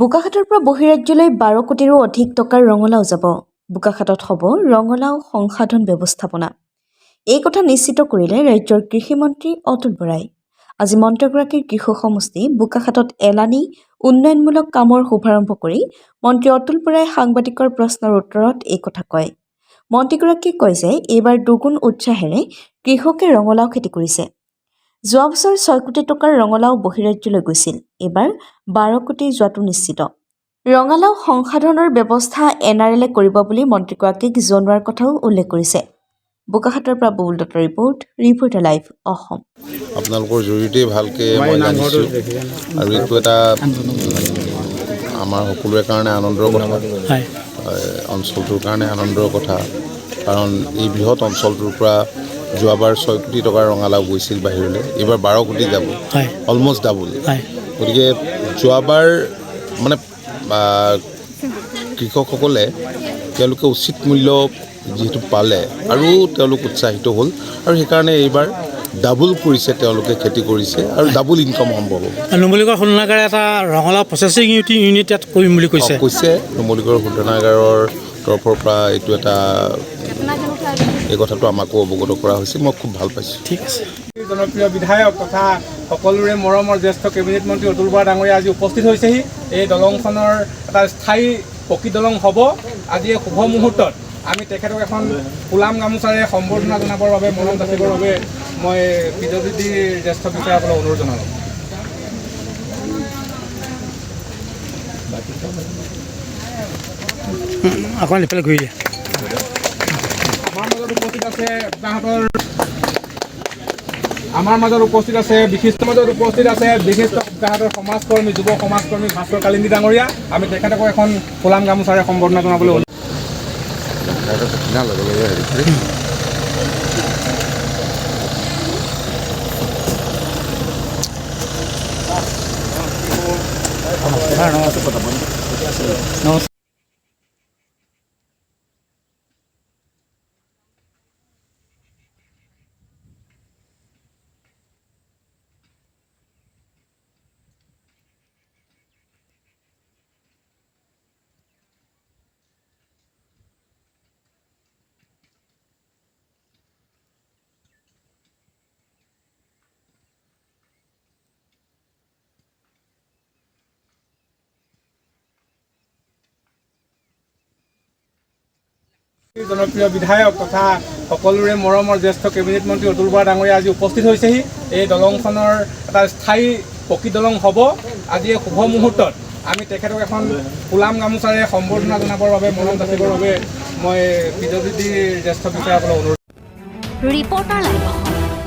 বোকাখাতৰ পৰা বহিৰাজ্যলৈ 12 কোটিৰো অধিক টকাৰ ৰঙালাও যাব। বোকাখাতত হ'ব ৰঙালাও সংসাধন ব্যৱস্থাপনা। এই কথা নিশ্চিত কৰিলে ৰাজ্যৰ কৃষিমন্ত্ৰী অতুল বৰাই। আজি মন্ত্ৰীগৰাকীৰ কৃষক সমষ্টি বোকাখাতত এলানি উন্নয়নমূলক কামৰ শুভাৰম্ভ কৰি মন্ত্ৰী অতুল বৰাই সাংবাদিকৰ প্ৰশ্নৰ উত্তৰত এই কথা কয়। মন্ত্ৰীগৰাকীয়ে কয় যে এইবাৰ দুগুণ উৎসাহেৰে কৃষকে ৰঙালাও খেতি কৰিছে। যোৱা বছৰ 6 কোটি টকাৰ ৰঙালাও বহিৰাজ্যলৈ গৈছিল। এইবাৰ 12 কোটি যোৱাটো নিশ্চিত। ৰঙালাও সংসাধনৰ ব্যৱস্থা NRLে কৰিব বুলি মন্ত্ৰীগৰাকীক জনোৱাৰ কথাও উল্লেখ কৰিছে। বোকাখাতৰ পৰা বুবুল দত্তৰ ৰিপৰ্টাৰ লাইভ অসম। আপোনালোকৰ জৰিয়তে ভালকৈ মই জানিছোঁ আৰু এইটো এটা আমাৰ সকলোৰে কাৰণে আনন্দৰ কথা, অঞ্চলটোৰ কাৰণে আনন্দৰ কথা। কাৰণ এই বৃহৎ অঞ্চলটোৰ পৰা যোৱাবাৰ 6 কোটি টকাৰ ৰঙালাও গৈছিল বাহিৰলৈ, এইবাৰ 12 কোটি যাব, অলমষ্ট ডাবল। গতিকে যোৱাবাৰ মানে কৃষকসকলে তেওঁলোকে উচিত মূল্য যিহেতু পালে আৰু তেওঁলোক উৎসাহিত হ'ল আৰু সেইকাৰণে এইবাৰ ডাবল কৰিছে, তেওঁলোকে খেতি কৰিছে আৰু ডাবল ইনকাম সম্ভৱ হ'ব। নুমলীগড় শোধনাগাৰে এটা ৰঙালাও প্ৰচেছিং ইউনিট ইয়াত কৰিম বুলি কৈছে। নুমলীগড় শোধনাগাৰৰ তৰফৰ পৰা এইটো এটা এই কথাটো আমাকো অৱগত কৰা হৈছে। মই খুব ভাল পাইছোঁ। ঠিক আছে। জনপ্ৰিয় বিধায়ক তথা সকলোৰে মৰমৰ জ্যেষ্ঠ কেবিনেট মন্ত্ৰী অতুল বৰা ডাঙৰীয়া আজি উপস্থিত হৈছেহি। এই দলংখনৰ এটা স্থায়ী পকী দলং হ'ব। আজি এই শুভ মুহূৰ্তত আমি তেখেতক এখন ফুলাম গামোচাৰে সম্বৰ্ধনা জনাবৰ বাবে, মৰম যাচিবৰ বাবে মই PWDৰ জ্যেষ্ঠ বিষয়াসকলক অনুৰোধ জনালোঁ। অকণমান ইফালে ঘূৰি দিয়া। আমাৰ মাজত উপস্থিত আছে বিশিষ্ট বোকাখাতৰ সমাজকৰ্মী, যুৱ সমাজকৰ্মী ভাস্কৰ কালিন্দী ডাঙৰীয়া। আমি তেখেতক এখন ফুলাম গামোচাৰে সম্বৰ্ধনা জনাবলৈ নমস্কাৰ। জনপ্ৰিয় বিধায়ক তথা সকলোৰে মৰমৰ জ্যেষ্ঠ কেবিনেট মন্ত্ৰী অতুল বৰা ডাঙৰীয়া আজি উপস্থিত হৈছেহি। এই দলংখনৰ এটা স্থায়ী পকী দলং হ'ব। আজি এই শুভ মুহূৰ্তত আমি তেখেতক এখন ফুলাম গামোচাৰে সম্বৰ্ধনা জনাবৰ বাবে, মৰম যাচিবৰ বাবে মই PWDৰ জ্যেষ্ঠ বিষয়াসকলক অনুৰোধ। Reporter live Assam.